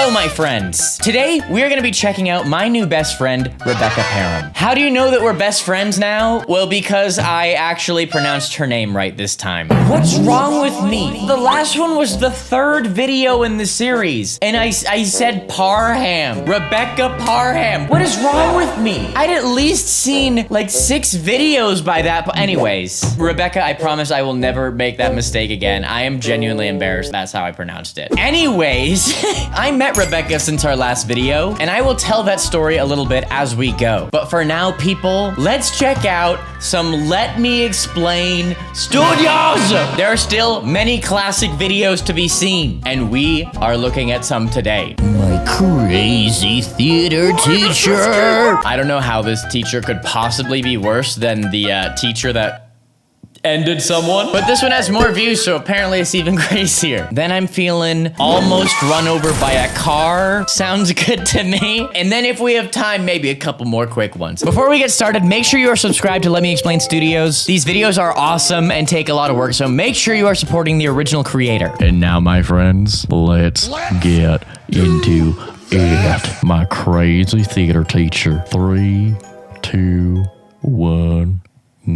Hello, my friends. Today, we're gonna be checking out my new best friend, Rebecca Parham. How do you know that we're best friends now? Well, because I actually pronounced her name right this time. What's wrong with me? The last one was the third video in the series, and I said Parham. Rebecca Parham. What is wrong with me? I'd at least seen like 6 videos by that point. Anyways, Rebecca, I promise I will never make that mistake again. I am genuinely embarrassed. That's how I pronounced it. Anyways, I met Rebecca since our last video, and I will tell that story a little bit as we go. But for now, people, let's check out some Let Me Explain studios. There are still many classic videos to be seen, and we are looking at some today. My crazy theater teacher. I don't know how this teacher could possibly be worse than the teacher that ended someone. But this one has more views, so apparently it's even crazier. Then I'm feeling almost run over by a car. Sounds good to me. And then if we have time, maybe a couple more quick ones. Before we get started, make sure you are subscribed to Let Me Explain Studios. These videos are awesome and take a lot of work, so make sure you are supporting the original creator. And now, my friends, let's get into it. My crazy theater teacher. 3, 2, 1.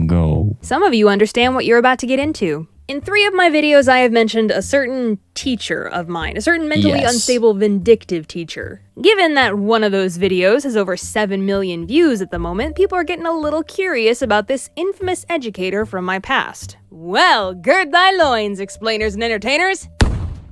Go. Some of you understand what you're about to get into. In 3 of my videos, I have mentioned a certain teacher of mine, a certain mentally unstable, vindictive teacher. Given that one of those videos has over 7 million views at the moment, people are getting a little curious about this infamous educator from my past. Well, gird thy loins, explainers and entertainers,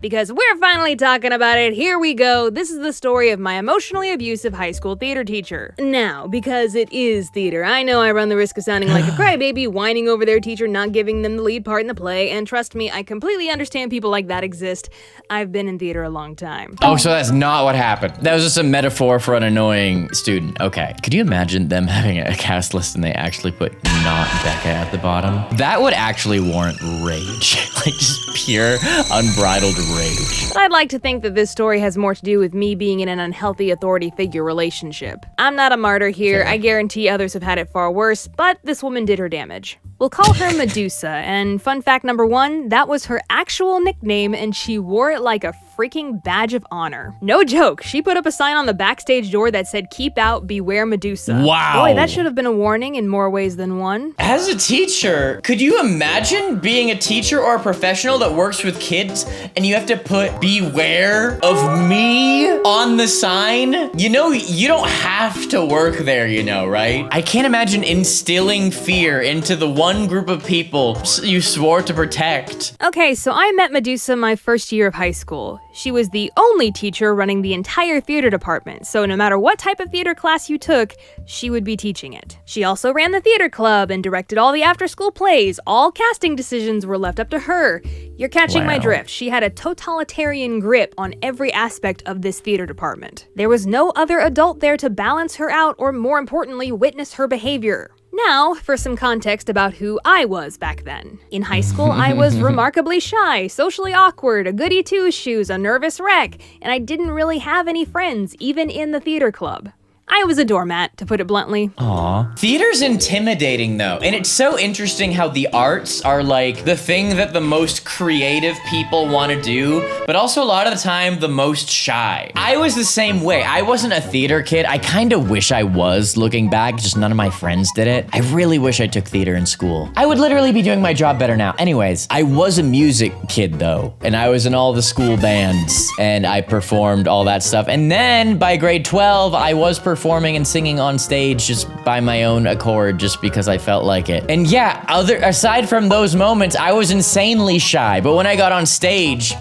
because we're finally talking about it. Here we go. This is the story of my emotionally abusive high school theater teacher. Now, because it is theater, I know I run the risk of sounding like a crybaby, whining over their teacher not giving them the lead part in the play, and trust me, I completely understand people like that exist. I've been in theater a long time. Oh, so that's not what happened. That was just a metaphor for an annoying student. Okay. Could you imagine them having a cast list and they actually put not Becca at the bottom? That would actually warrant rage. Like just pure, unbridled rage. But I'd like to think that this story has more to do with me being in an unhealthy authority figure relationship. I'm not a martyr here. I guarantee others have had it far worse, but this woman did her damage. We'll call her Medusa, and fun fact number 1, that was her actual nickname, and she wore it like a freaking badge of honor. No joke, she put up a sign on the backstage door that said, "Keep out, beware Medusa." Wow. Boy, that should have been a warning in more ways than one. As a teacher, could you imagine being a teacher or a professional that works with kids and you have to put "beware of me" on the sign? You know, you don't have to work there, you know, right? I can't imagine instilling fear into the one group of people you swore to protect. Okay, so I met Medusa my first year of high school. She was the only teacher running the entire theater department, so no matter what type of theater class you took, she would be teaching it. She also ran the theater club and directed all the after-school plays. All casting decisions were left up to her. You're catching my drift. She had a totalitarian grip on every aspect of this theater department. There was no other adult there to balance her out or, more importantly, witness her behavior. Now, for some context about who I was back then. In high school, I was remarkably shy, socially awkward, a goody two-shoes, a nervous wreck, and I didn't really have any friends, even in the theater club. I was a doormat, to put it bluntly. Aw. Theater's intimidating though, and it's so interesting how the arts are like the thing that the most creative people want to do, but also a lot of the time the most shy. I was the same way. I wasn't a theater kid. I kind of wish I was, looking back, just none of my friends did it. I really wish I took theater in school. I would literally be doing my job better now. Anyways, I was a music kid though, and I was in all the school bands, and I performed all that stuff. And then by grade 12, I was performing and singing on stage just by my own accord, just because I felt like it. And yeah, aside from those moments, I was insanely shy, but when I got on stage,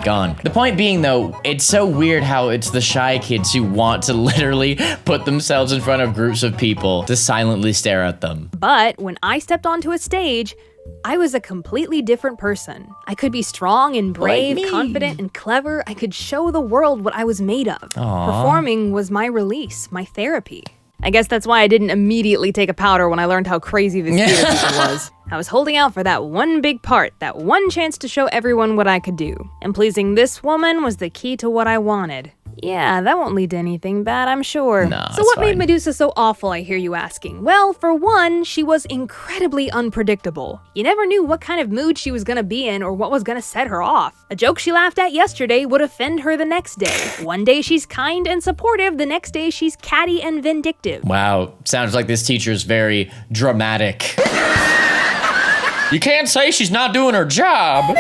gone. The point being though, it's so weird how it's the shy kids who want to literally put themselves in front of groups of people to silently stare at them. But when I stepped onto a stage, I was a completely different person. I could be strong and brave, like confident and clever. I could show the world what I was made of. Aww. Performing was my release, my therapy. I guess that's why I didn't immediately take a powder when I learned how crazy this theater teacher was. I was holding out for that one big part, that one chance to show everyone what I could do. And pleasing this woman was the key to what I wanted. Yeah, that won't lead to anything bad, I'm sure. No, So it's what made fine. Medusa so awful, I hear you asking? Well, for one, she was incredibly unpredictable. You never knew what kind of mood she was gonna be in or what was gonna set her off. A joke she laughed at yesterday would offend her the next day. One day she's kind and supportive, the next day she's catty and vindictive. Wow, sounds like this teacher's very dramatic. You can't say she's not doing her job.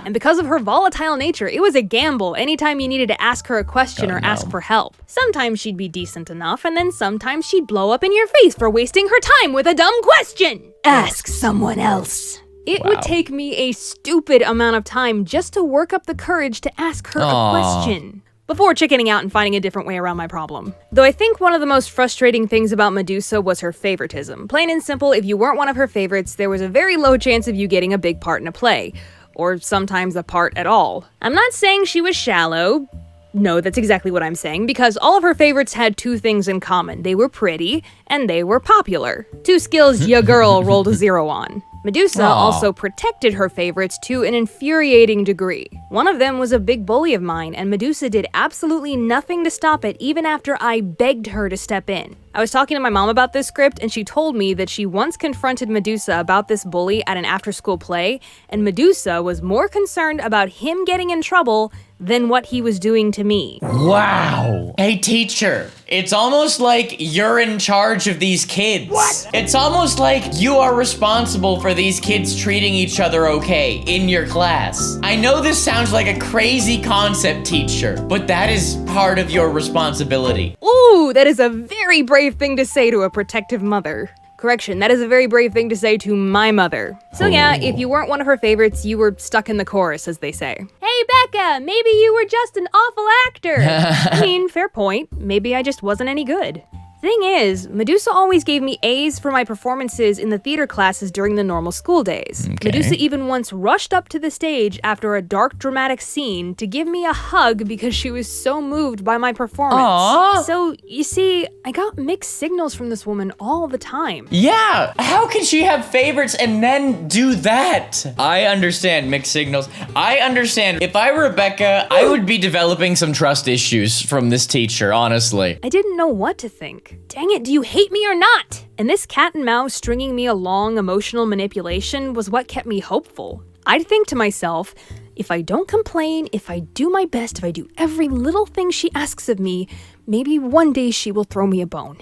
And because of her volatile nature, it was a gamble anytime you needed to ask her a question or ask for help. Sometimes she'd be decent enough, and then sometimes she'd blow up in your face for wasting her time with a dumb question. Ask someone else. It would take me a stupid amount of time just to work up the courage to ask her a question before chickening out and finding a different way around my problem. Though I think one of the most frustrating things about Medusa was her favoritism. Plain and simple, if you weren't one of her favorites, there was a very low chance of you getting a big part in a play. Or sometimes a part at all. I'm not saying she was shallow. No, that's exactly what I'm saying, because all of her favorites had two things in common. They were pretty, and they were popular. Two skills ya girl rolled a 0 on. Medusa also protected her favorites to an infuriating degree. One of them was a big bully of mine, and Medusa did absolutely nothing to stop it even after I begged her to step in. I was talking to my mom about this script, and she told me that she once confronted Medusa about this bully at an after-school play, and Medusa was more concerned about him getting in trouble than what he was doing to me. Wow. Hey, teacher, it's almost like you're in charge of these kids. What? It's almost like you are responsible for these kids treating each other okay in your class. I know this sounds like a crazy concept, teacher, but that is part of your responsibility. Ooh, that is a very brave thing to say to a protective mother. Correction, that is a very brave thing to say to my mother. So yeah, if you weren't one of her favorites, you were stuck in the chorus, as they say. Hey Becca, maybe you were just an awful actor. I mean, fair point. Maybe I just wasn't any good. Thing is, Medusa always gave me A's for my performances in the theater classes during the normal school days. Okay. Medusa even once rushed up to the stage after a dark, dramatic scene to give me a hug because she was so moved by my performance. Aww. So, you see, I got mixed signals from this woman all the time. Yeah, how can she have favorites and then do that? I understand mixed signals. I understand. If I were Rebecca, I would be developing some trust issues from this teacher, honestly. I didn't know what to think. Dang it, do you hate me or not? And this cat and mouse stringing me along emotional manipulation was what kept me hopeful. I'd think to myself, if I don't complain, if I do my best, if I do every little thing she asks of me, maybe one day she will throw me a bone.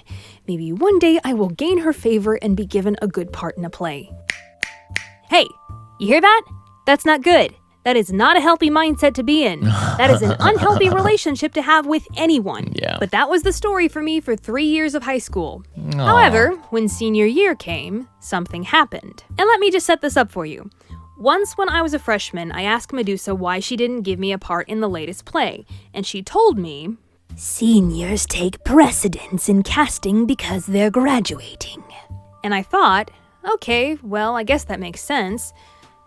Maybe one day I will gain her favor and be given a good part in a play. Hey, you hear that? That's not good. That is not a healthy mindset to be in. That is an unhealthy relationship to have with anyone. Yeah. But that was the story for me for 3 years of high school. However, when senior year came, something happened. And let me just set this up for you. Once when I was a freshman, I asked Medusa why she didn't give me a part in the latest play, and she told me, "Seniors take precedence in casting because they're graduating." And I thought, okay, well, I guess that makes sense.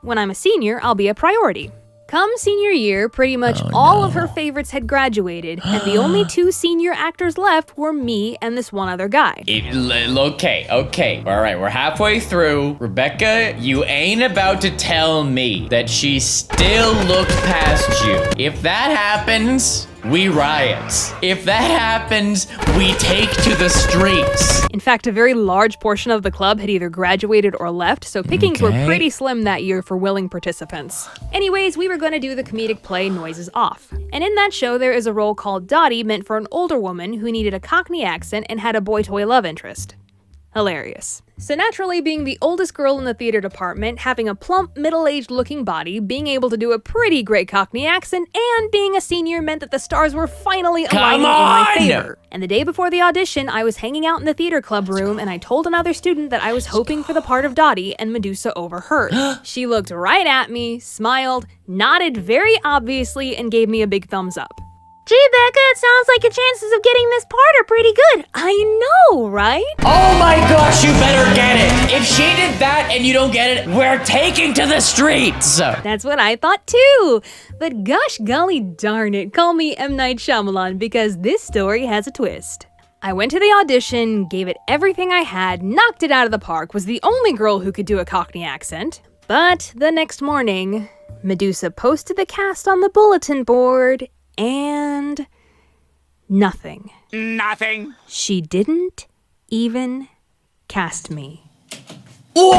When I'm a senior, I'll be a priority. Come senior year, pretty much all of her favorites had graduated, and the only two senior actors left were me and this one other guy. Okay. All right, we're halfway through. Rebecca, you ain't about to tell me that she still looked past you. If that happens, we riot. If that happens, we take to the streets. In fact, a very large portion of the club had either graduated or left, so pickings were pretty slim that year for willing participants. Anyways, we were going to do the comedic play Noises Off. And in that show, there is a role called Dottie meant for an older woman who needed a Cockney accent and had a boy-toy love interest. Hilarious. So naturally, being the oldest girl in the theater department, having a plump, middle-aged looking body, being able to do a pretty great Cockney accent, and being a senior meant that the stars were finally aligning in my favor. And the day before the audition, I was hanging out in the theater club room, and I told another student that I was hoping for the part of Dottie, and Medusa overheard. She looked right at me, smiled, nodded very obviously, and gave me a big thumbs up. Gee, Becca, it sounds like your chances of getting this part are pretty good. I know, right? Oh my gosh, you better get it. If she did that and you don't get it, we're taking to the streets. That's what I thought too. But gosh golly darn it, call me M. Night Shyamalan because this story has a twist. I went to the audition, gave it everything I had, knocked it out of the park, was the only girl who could do a Cockney accent. But the next morning, Medusa posted the cast on the bulletin board, And nothing. Nothing. She didn't even cast me. What?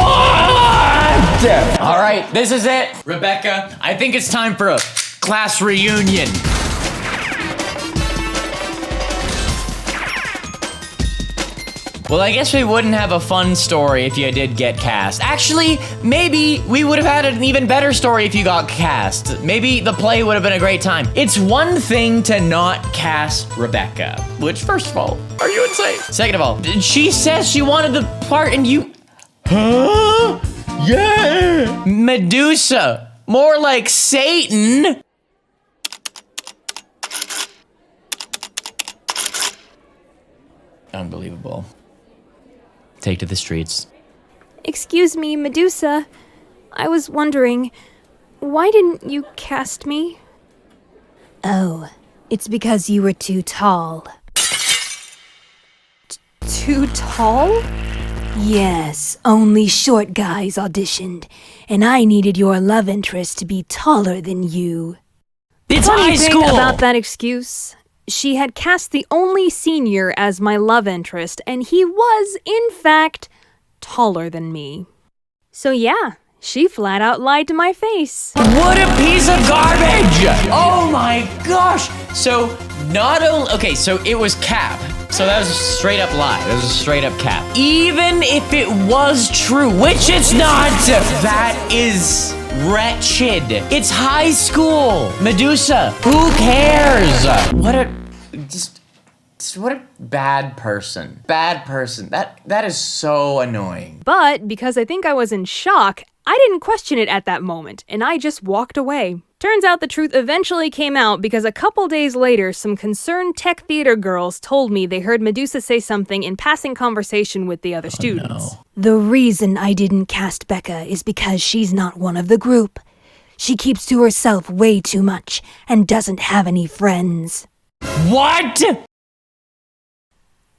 All right, this is it. Rebecca, I think it's time for a class reunion. Well, I guess we wouldn't have a fun story if you did get cast. Actually, maybe we would have had an even better story if you got cast. Maybe the play would have been a great time. It's one thing to not cast Rebecca, which, first of all, are you insane? Second of all, she says she wanted the part and you... Huh? Yeah! Medusa. More like Satan. Unbelievable. Take to the streets. Excuse me, Medusa. I was wondering, why didn't you cast me? Oh, it's because you were too tall. Too tall? Yes, only short guys auditioned, and I needed your love interest to be taller than you. It's Funny high thing school! about that excuse, she had cast the only senior as my love interest, and he was, in fact, taller than me. So yeah, she flat out lied to my face. What a piece of garbage! Oh my gosh! So, not only... Okay, so it was cap. So that was a straight up lie. That was a straight up cap. Even if it was true, which it's not, that is wretched. It's high school. Medusa, who cares? What a... Just what a bad person. Bad person. That is so annoying. But because I think I was in shock, I didn't question it at that moment, and I just walked away. Turns out the truth eventually came out because a couple days later, some concerned tech theater girls told me they heard Medusa say something in passing conversation with the other students. No. The reason I didn't cast Becca is because she's not one of the group. She keeps to herself way too much and doesn't have any friends. What?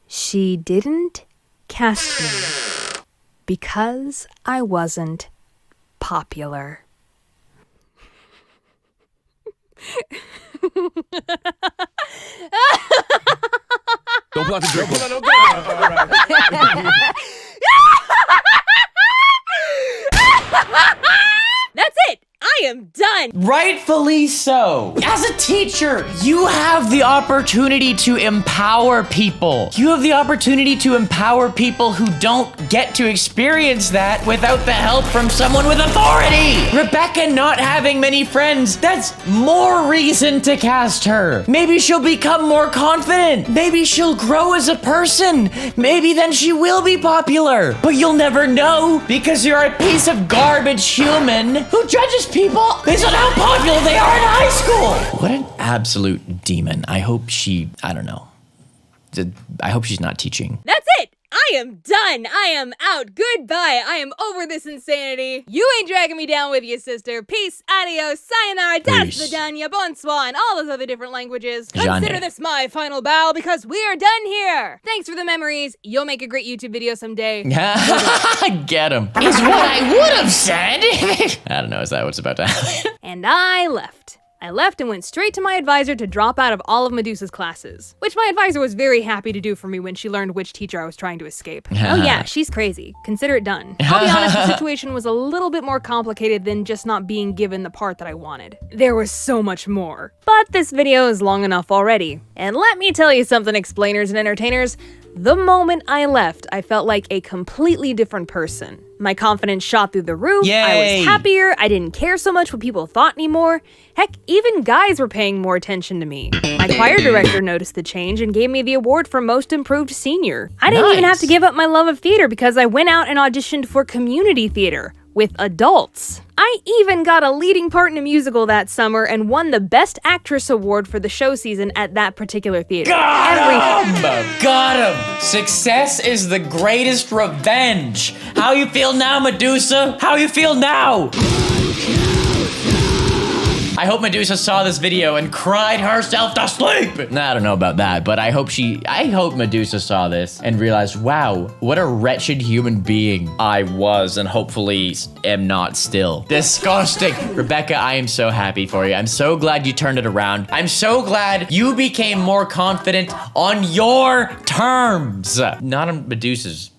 She didn't cast me because I wasn't popular. Don't block the drink. That's it! I am done! Rightfully so. As a teacher, you have the opportunity to empower people. You have the opportunity to empower people who don't get to experience that without the help from someone with authority. Rebecca not having many friends, that's more reason to cast her. Maybe she'll become more confident. Maybe she'll grow as a person. Maybe then she will be popular. But you'll never know because you're a piece of garbage human who judges people based on how popular they are in high school. What an absolute demon. I hope she, I don't know. I hope she's not teaching. That's it! I am done! I am out! Goodbye! I am over this insanity! You ain't dragging me down with you, sister! Peace, adios, sayonara, Peace. das vidanya, bonsoir, and all those other different languages. Johnny. Consider this my final bow because we are done here! Thanks for the memories. You'll make a great YouTube video someday. Get him. Is what I would have said. I don't know, is that what's about to happen? And I left. I left and went straight to my advisor to drop out of all of Medusa's classes, which my advisor was very happy to do for me when she learned which teacher I was trying to escape. Oh yeah, she's crazy. Consider it done. I'll be honest, the situation was a little bit more complicated than just not being given the part that I wanted. There was so much more. But this video is long enough already. And let me tell you something, explainers and entertainers. The moment I left, I felt like a completely different person. My confidence shot through the roof, Yay. I was happier, I didn't care so much what people thought anymore. Heck, even guys were paying more attention to me. My choir director noticed the change and gave me the award for Most Improved Senior. I didn't even have to give up my love of theater because I went out and auditioned for community theater with adults. I even got a leading part in a musical that summer and won the Best Actress award for the show season at that particular theater. Got him! Success is the greatest revenge. How you feel now, Medusa? How you feel now? I hope Medusa saw this video and cried herself to sleep. Nah, I don't know about that, but I hope Medusa saw this and realized, wow, what a wretched human being I was and hopefully am not still. Disgusting. Rebecca, I am so happy for you. I'm so glad you turned it around. I'm so glad you became more confident on your terms, not on Medusa's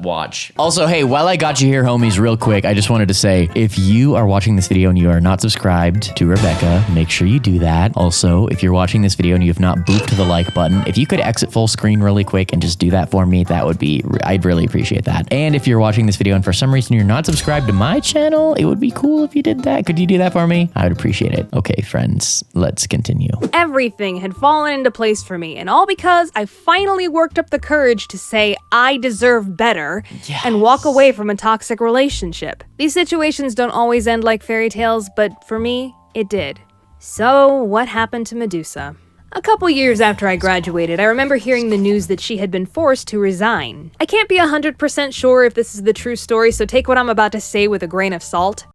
watch. Also, hey, while I got you here, homies, real quick, I just wanted to say, if you are watching this video and you are not subscribed to Rebecca, make sure you do that. Also, if you're watching this video and you have not booped the like button, if you could exit full screen really quick and just do that for me, that would be, I'd really appreciate that. And if you're watching this video and for some reason you're not subscribed to my channel, it would be cool if you did that. Could you do that for me? I would appreciate it. Okay, friends, let's continue. Everything had fallen into place for me, and all because I finally worked up the courage to say I deserve better and walk away from a toxic relationship. These situations don't always end like fairy tales, but for me, it did. So, what happened to Medusa? A couple years after I graduated, I remember hearing the news that she had been forced to resign. I can't be 100% sure if this is the true story, so take what I'm about to say with a grain of salt.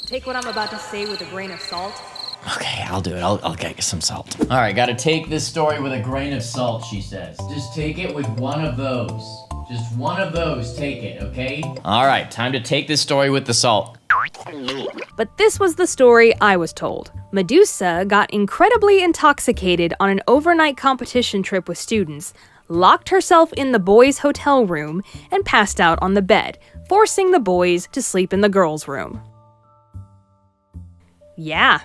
Take what I'm about to say with a grain of salt. Okay, I'll do it. I'll get some salt. All right, gotta take this story with a grain of salt, she says. Just take it with one of those. Just one of those, take it, okay? All right, time to take this story with the salt. But this was the story I was told. Medusa got incredibly intoxicated on an overnight competition trip with students, locked herself in the boys' hotel room, and passed out on the bed, forcing the boys to sleep in the girls' room. Yeah.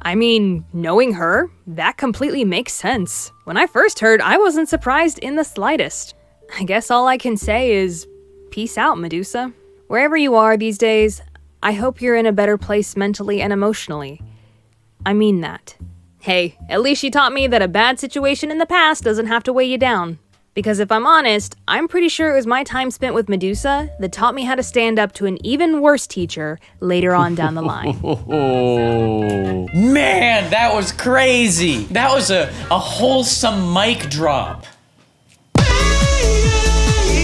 I mean, knowing her, that completely makes sense. When I first heard, I wasn't surprised in the slightest. I guess all I can say is, peace out, Medusa. Wherever you are these days, I hope you're in a better place mentally and emotionally. I mean that. Hey, at least she taught me that a bad situation in the past doesn't have to weigh you down. Because if I'm honest, I'm pretty sure it was my time spent with Medusa that taught me how to stand up to an even worse teacher later on down the line. Oh, man, that was crazy. That was a wholesome mic drop.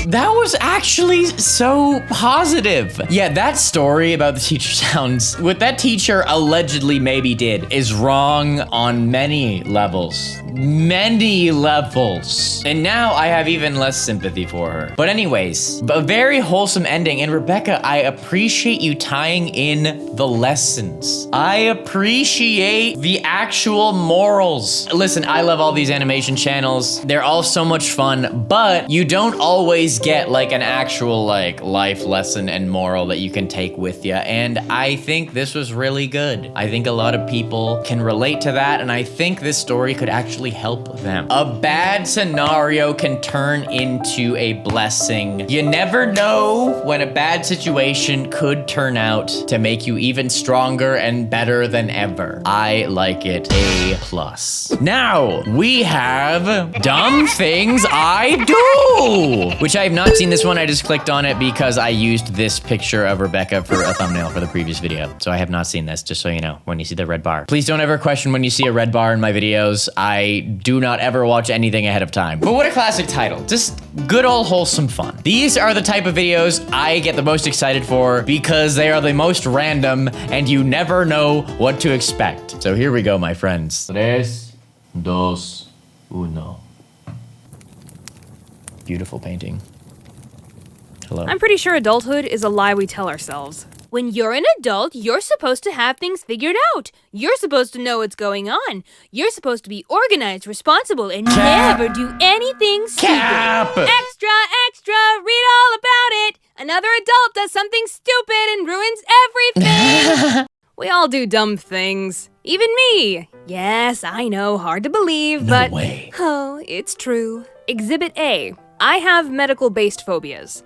That was actually so positive. Yeah, that story about the teacher sounds, what that teacher allegedly maybe did is wrong on many levels. Many levels. And now I have even less sympathy for her. But anyways, a very wholesome ending. And Rebecca, I appreciate you tying in the lessons. I appreciate the actual morals. Listen, I love all these animation channels. They're all so much fun, but you don't always get like an actual like life lesson and moral that you can take with you. And I think this was really good. I think a lot of people can relate to that, and I think this story could actually help them. A bad scenario can turn into a blessing. You never know when a bad situation could turn out to make you even stronger and better than ever. I like it. A+. Now, we have dumb things I do, which I have not seen this one. I just clicked on it because I used this picture of Rebecca for a thumbnail for the previous video. So I have not seen this, just so you know, when you see the red bar. Please don't ever question when you see a red bar in my videos. I do not ever watch anything ahead of time. But what a classic title. Just good old wholesome fun. These are the type of videos I get the most excited for because they are the most random and you never know what to expect. So here we go, my friends. 3, 2, 1. Beautiful painting. Hello. I'm pretty sure adulthood is a lie we tell ourselves. When you're an adult, you're supposed to have things figured out. You're supposed to know what's going on. You're supposed to be organized, responsible, and never do anything stupid. Extra, extra, read all about it. Another adult does something stupid and ruins everything. We all do dumb things. Even me. Yes, I know, hard to believe, but... No way. Oh, it's true. Exhibit A. I have medical-based phobias.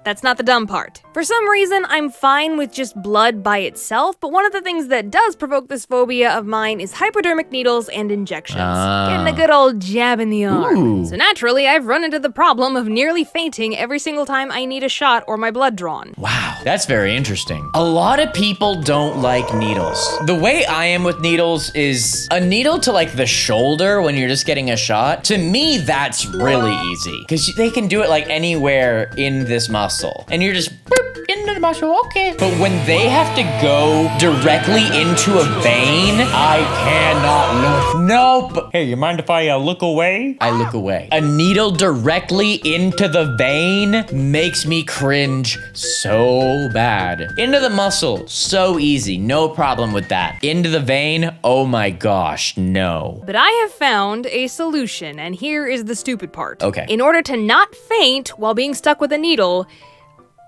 That's not the dumb part. For some reason, I'm fine with just blood by itself, but one of the things that does provoke this phobia of mine is hypodermic needles and injections. Getting a good old jab in the arm. Ooh. So naturally, I've run into the problem of nearly fainting every single time I need a shot or my blood drawn. Wow, that's very interesting. A lot of people don't like needles. The way I am with needles is a needle to like the shoulder when you're just getting a shot. To me, that's really easy because they can do it like anywhere in this muscle. And you're just boop, into the muscle, okay. But when they have to go directly into a vein, I cannot look. Nope. Hey, you mind if I look away? I look away. A needle directly into the vein makes me cringe so bad. Into the muscle, so easy, no problem with that. Into the vein, oh my gosh, no. But I have found a solution, and here is the stupid part. Okay. In order to not faint while being stuck with a needle,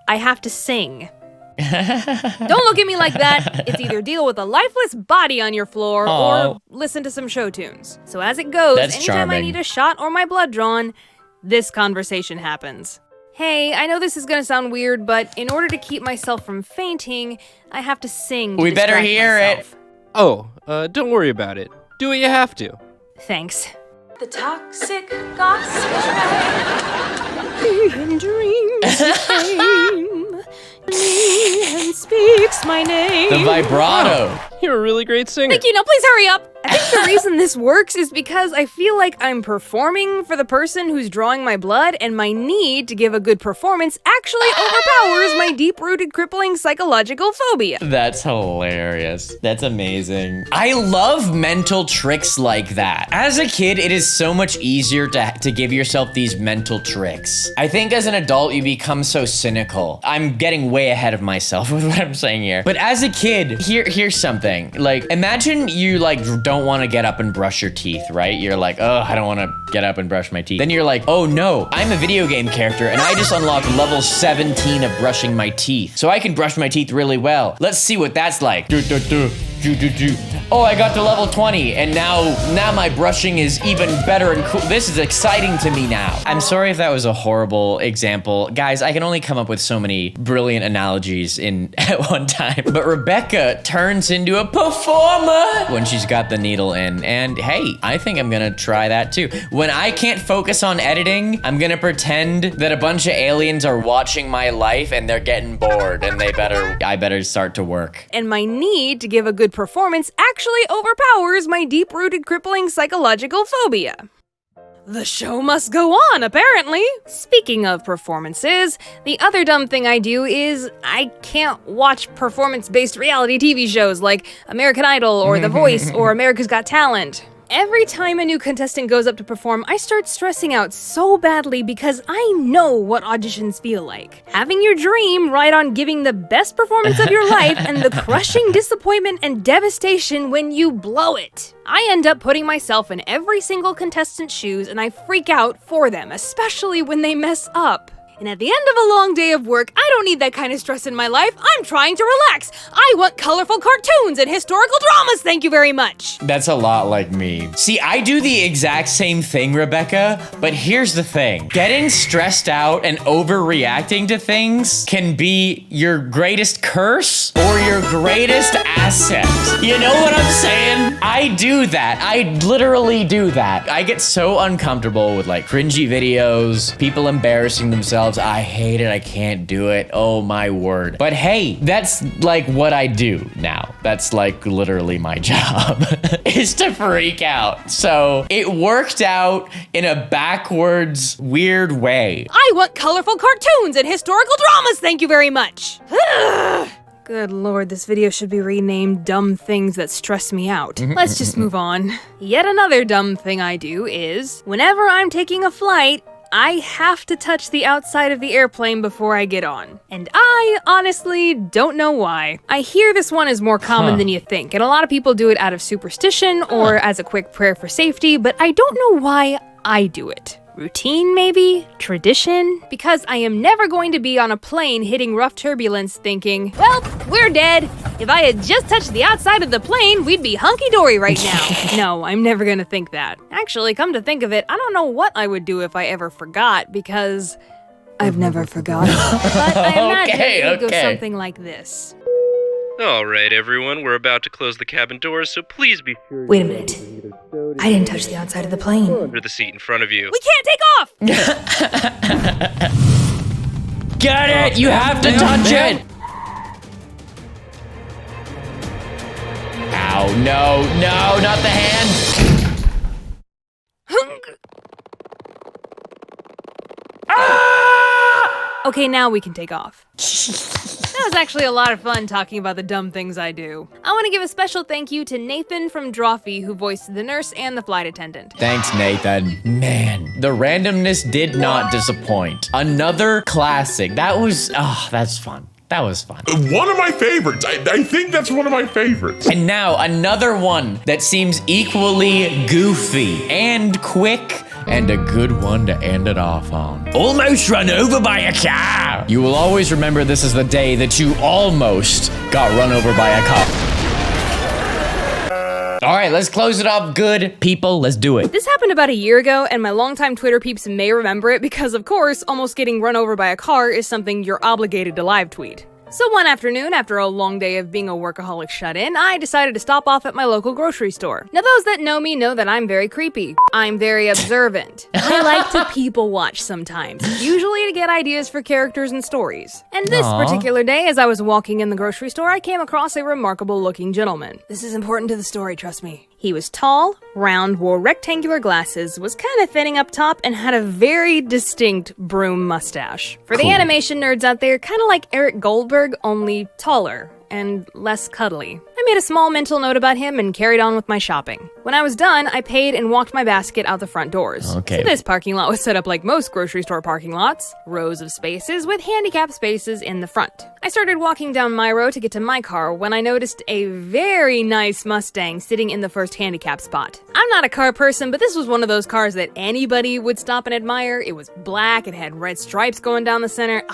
I have to sing. Don't look at me like that. It's either deal with a lifeless body on your floor or listen to some show tunes. So as it goes, That's anytime charming. I need a shot or my blood drawn, this conversation happens. Hey, I know this is gonna sound weird, but in order to keep myself from fainting, I have to sing to We better distract hear myself. Oh, don't worry about it. Do what you have to. Thanks. The toxic gossip train. In dreams came, and speaks my name. The vibrato. You're a really great singer. Thank you, now please hurry up. I think the reason this works is because I feel like I'm performing for the person who's drawing my blood, and my need to give a good performance actually overpowers my deep-rooted crippling psychological phobia. That's hilarious. That's amazing. I love mental tricks like that. As a kid, it is so much easier to give yourself these mental tricks. I think as an adult, you become so cynical. I'm getting way ahead of myself with what I'm saying here. But as a kid, here's something. Like, imagine you don't want to get up and brush your teeth, right? You're like, oh, I don't want to get up and brush my teeth. Then you're like, oh no, I'm a video game character and I just unlocked level 17 of brushing my teeth. So I can brush my teeth really well. Let's see what that's like. Oh, I got to level 20 and now my brushing is even better and cool. This is exciting to me now. I'm sorry if that was a horrible example. Guys, I can only come up with so many brilliant analogies at one time. But Rebecca turns into a performer when she's got the needle in. And hey, I think I'm gonna try that too. When I can't focus on editing, I'm gonna pretend that a bunch of aliens are watching my life and they're getting bored and I better start to work. And my need to give a good performance actually overpowers my deep-rooted crippling psychological phobia. The show must go on, apparently. Speaking of performances, the other dumb thing I do is I can't watch performance-based reality TV shows like American Idol or The Voice or America's Got Talent. Every time a new contestant goes up to perform, I start stressing out so badly because I know what auditions feel like. Having your dream ride on giving the best performance of your life and the crushing disappointment and devastation when you blow it. I end up putting myself in every single contestant's shoes and I freak out for them, especially when they mess up. And at the end of a long day of work, I don't need that kind of stress in my life. I'm trying to relax. I want colorful cartoons and historical dramas, thank you very much. That's a lot like me. See, I do the exact same thing, Rebecca, but here's the thing. Getting stressed out and overreacting to things can be your greatest curse or your greatest asset. You know what I'm saying? I do that. I literally do that. I get so uncomfortable with like cringy videos, people embarrassing themselves. I hate it. I can't do it. Oh my word. But hey, that's like what I do now. That's like literally my job is to freak out. So it worked out in a backwards, weird way. I want colorful cartoons and historical dramas, thank you very much. Good lord, this video should be renamed Dumb Things That Stress Me Out. Let's just move on. Yet another dumb thing I do is, whenever I'm taking a flight, I have to touch the outside of the airplane before I get on. And I honestly don't know why. I hear this one is more common than you think, and a lot of people do it out of superstition or as a quick prayer for safety, but I don't know why I do it. Routine, maybe? Tradition? Because I am never going to be on a plane hitting rough turbulence thinking, well, we're dead. If I had just touched the outside of the plane, we'd be hunky-dory right now. No, I'm never gonna think that. Actually, come to think of it, I don't know what I would do if I ever forgot, because I've never forgotten. But I imagine it would go something like this. All right, everyone, we're about to close the cabin doors, so please be sure Wait a minute. I didn't touch the outside of the plane. under the seat in front of you. We can't take off! Get it! You have to touch it! Ow, no, not the hand! Okay, now we can take off. That was actually a lot of fun talking about the dumb things I do. I want to give a special thank you to Nathan from Drawfee, who voiced the nurse and the flight attendant. Thanks, Nathan. Man, the randomness did not disappoint. Another classic. That was, that's fun. That was fun. One of my favorites. I think that's one of my favorites. And now another one that seems equally goofy and quick and a good one to end it off on. Almost run over by a car. You will always remember this as the day that you almost got run over by a car. All right, let's close it off good, people. Let's do it. This happened about a year ago, and my longtime Twitter peeps may remember it because, of course, almost getting run over by a car is something you're obligated to live tweet. So one afternoon, after a long day of being a workaholic shut-in, I decided to stop off at my local grocery store. Now those that know me know that I'm very creepy. I'm very observant. I like to people watch sometimes, usually to get ideas for characters and stories. And this particular day, as I was walking in the grocery store, I came across a remarkable looking gentleman. This is important to the story, trust me. He was tall, round, wore rectangular glasses, was kind of thinning up top, and had a very distinct broom mustache. For the animation nerds out there, kind of like Eric Goldberg, only taller and less cuddly. I made a small mental note about him and carried on with my shopping. When I was done, I paid and walked my basket out the front doors. Okay. So this parking lot was set up like most grocery store parking lots, rows of spaces with handicap spaces in the front. I started walking down my row to get to my car when I noticed a very nice Mustang sitting in the first handicap spot. I'm not a car person, but this was one of those cars that anybody would stop and admire. It was black, it had red stripes going down the center.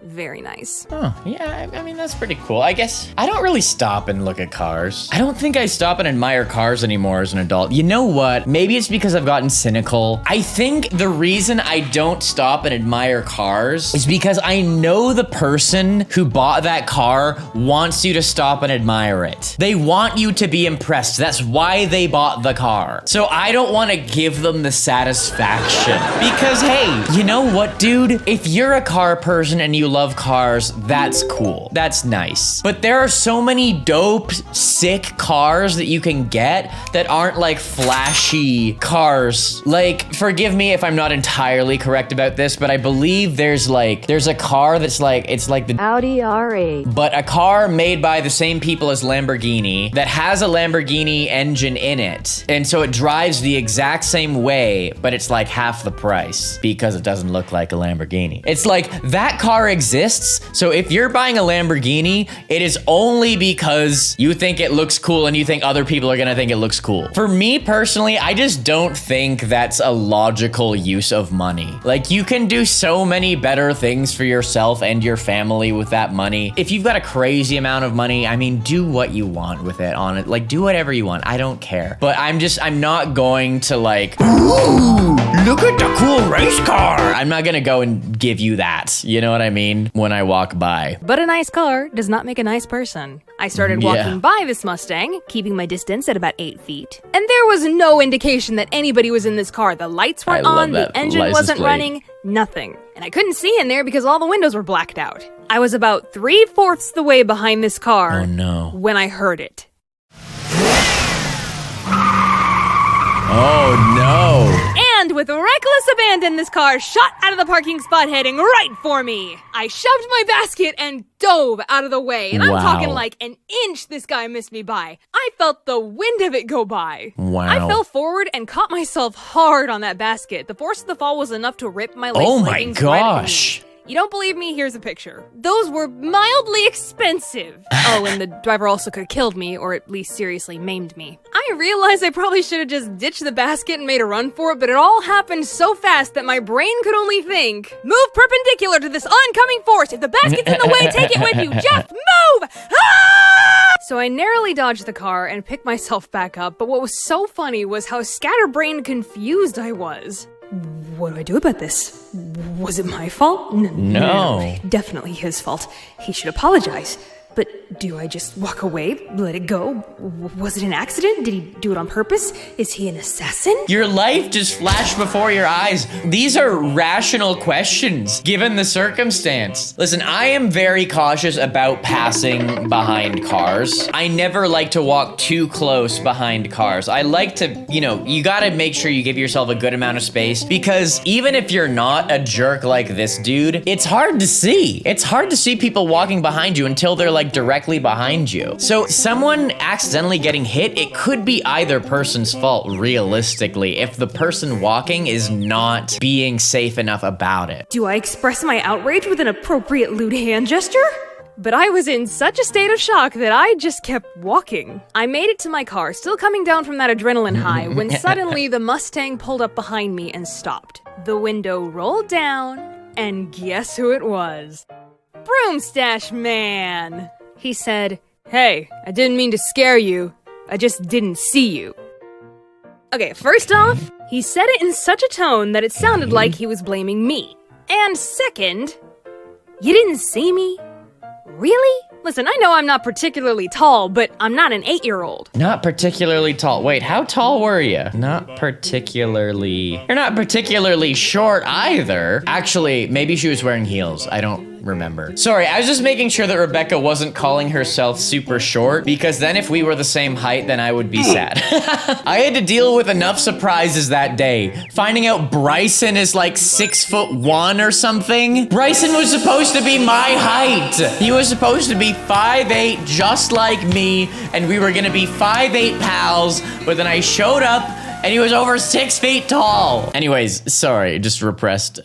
Very nice. Oh, yeah, I mean, that's pretty cool. I guess I don't really stop and look at cars. I don't think I stop and admire cars anymore as an adult. You know what? Maybe it's because I've gotten cynical. I think the reason I don't stop and admire cars is because I know the person who bought that car wants you to stop and admire it. They want you to be impressed. That's why they bought the car. So I don't want to give them the satisfaction. Because, hey, you know what, dude? If you're a car person and you love cars, that's cool. That's nice. But there are so many dope, sick cars that you can get that aren't like flashy cars. Like, forgive me if I'm not entirely correct about this, but I believe there's a car that's like, it's like the Audi R8. but a car made by the same people as Lamborghini that has a Lamborghini engine in it. And so it drives the exact same way, but it's like half the price because it doesn't look like a Lamborghini. It's like that car exists, so if you're buying a Lamborghini, it is only because you think it looks cool and you think other people are gonna think it looks cool. For me personally, I just don't think that's a logical use of money. Like, you can do so many better things for yourself and your family with that money. If you've got a crazy amount of money, I mean, do what you want with it on it. Like, do whatever you want. I don't care. But I'm not going to like, ooh, look at the cool race car. I'm not gonna go and give you that. You know what I mean? When I walk by. But a nice car does not make a nice person. I started walking by this Mustang, keeping my distance at about 8 feet. And there was no indication that anybody was in this car. The lights weren't on, the engine wasn't running, nothing. And I couldn't see in there because all the windows were blacked out. I was about 3/4 the way behind this car. Oh no. When I heard it. Oh no. And with reckless abandon, this car shot out of the parking spot heading right for me. I shoved my basket and dove out of the way. And I'm talking like an inch this guy missed me by. I felt the wind of it go by. Wow. I fell forward and caught myself hard on that basket. The force of the fall was enough to rip my lace leggings right at the knee. You don't believe me? Here's a picture. Those were mildly expensive. Oh, and the driver also could have killed me, or at least seriously maimed me. I realized I probably should have just ditched the basket and made a run for it, but it all happened so fast that my brain could only think, move perpendicular to this oncoming force. If the basket's in the way, take it with you. Just move! Ah! So I narrowly dodged the car and picked myself back up, but what was so funny was how scatterbrained confused I was. What do I do about this? Was it my fault? No. Definitely his fault. He should apologize. But do I just walk away? Let it go? Was it an accident? Did he do it on purpose? Is he an assassin? Your life just flashed before your eyes. These are rational questions, given the circumstance. Listen, I am very cautious about passing behind cars. I never like to walk too close behind cars. I like to, you gotta make sure you give yourself a good amount of space, because even if you're not a jerk like this dude, it's hard to see. It's hard to see people walking behind you until they're like directly behind you. So someone accidentally getting hit, it could be either person's fault realistically if the person walking is not being safe enough about it. Do I express my outrage with an appropriate lewd hand gesture? But I was in such a state of shock that I just kept walking. I made it to my car, still coming down from that adrenaline high, when suddenly the Mustang pulled up behind me and stopped. The window rolled down, and guess who it was? Broomstache Man! He said, "Hey, I didn't mean to scare you. I just didn't see you." Okay, first off, he said it in such a tone that it sounded like he was blaming me. And second, you didn't see me? Really? Listen, I know I'm not particularly tall, but I'm not an 8-year-old. Not particularly tall. Wait, how tall were you? Not particularly... You're not particularly short either. Actually, maybe she was wearing heels. I don't remember. Sorry, I was just making sure that Rebecca wasn't calling herself super short, because then if we were the same height, then I would be sad. I had to deal with enough surprises that day. Finding out Bryson is like 6'1" or something. Bryson was supposed to be my height. He was supposed to be 5'8", just like me, and we were gonna be 5'8" pals, but then I showed up and he was over 6 feet tall. Anyways, sorry, just repressed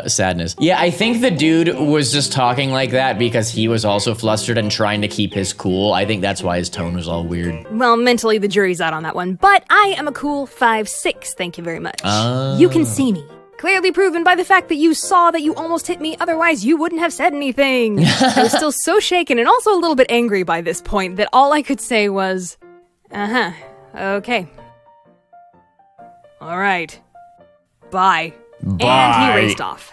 sadness. Yeah, I think the dude was just talking like that because he was also flustered and trying to keep his cool. I think that's why his tone was all weird. Well, mentally the jury's out on that one, but I am a cool 5'6", thank you very much. You can see me. Clearly proven by the fact that you saw that you almost hit me, otherwise you wouldn't have said anything. I was still so shaken and also a little bit angry by this point that all I could say was, okay. All right. Bye. And he raced off.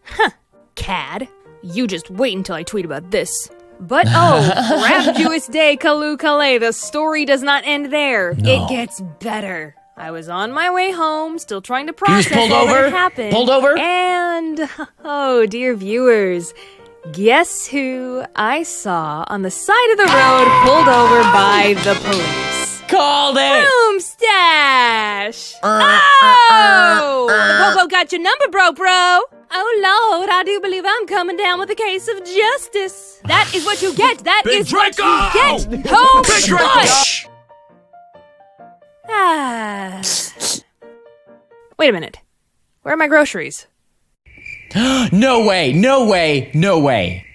Huh, cad. You just wait until I tweet about this. But oh, crap Jewish day, Kalu Kale, the story does not end there. No. It gets better. I was on my way home, still trying to process pulled all that over? had happened. Pulled over? And, oh, dear viewers, guess who I saw on the side of the road pulled over by the police? Called it! Broomstache! Oh! The Popo got your number, bro. Oh, Lord, I do believe I'm coming down with a case of justice. That is what you get. That Big is what Draco! you get. Oh, Big Draco! gosh. Wait a minute. Where are my groceries? No way, no way, no way.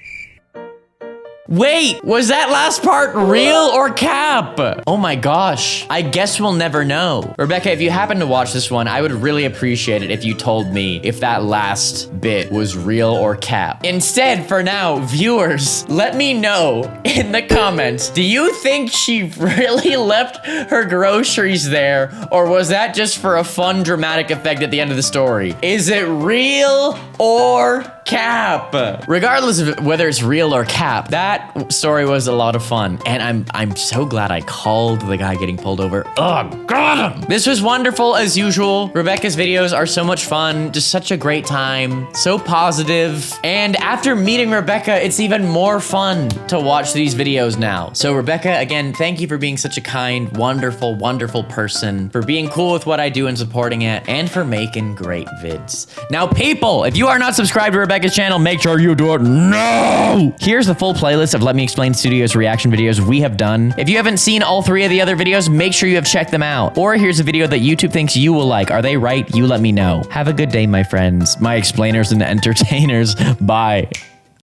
Wait, was that last part real or cap? Oh my gosh, I guess we'll never know. Rebecca, if you happen to watch this one, I would really appreciate it if you told me if that last bit was real or cap. Instead, for now, viewers, let me know in the comments, do you think she really left her groceries there, or was that just for a fun dramatic effect at the end of the story? Is it real or cap? Regardless of whether it's real or cap, that story was a lot of fun, and I'm so glad I called the guy getting pulled over. Oh, got him! This was wonderful as usual. Rebecca's videos are so much fun, just such a great time, so positive. And after meeting Rebecca, it's even more fun to watch these videos now. So Rebecca, again, thank you for being such a kind, wonderful, wonderful person, for being cool with what I do and supporting it, and for making great vids. Now, people, if you are not subscribed to Rebecca's channel, make sure you do it now! Here's the full playlist of Let Me Explain Studios reaction videos we have done. If you haven't seen all 3 of the other videos, make sure you have checked them out. Or here's a video that YouTube thinks you will like. Are they right? You let me know. Have a good day, my friends, my explainers and entertainers. Bye.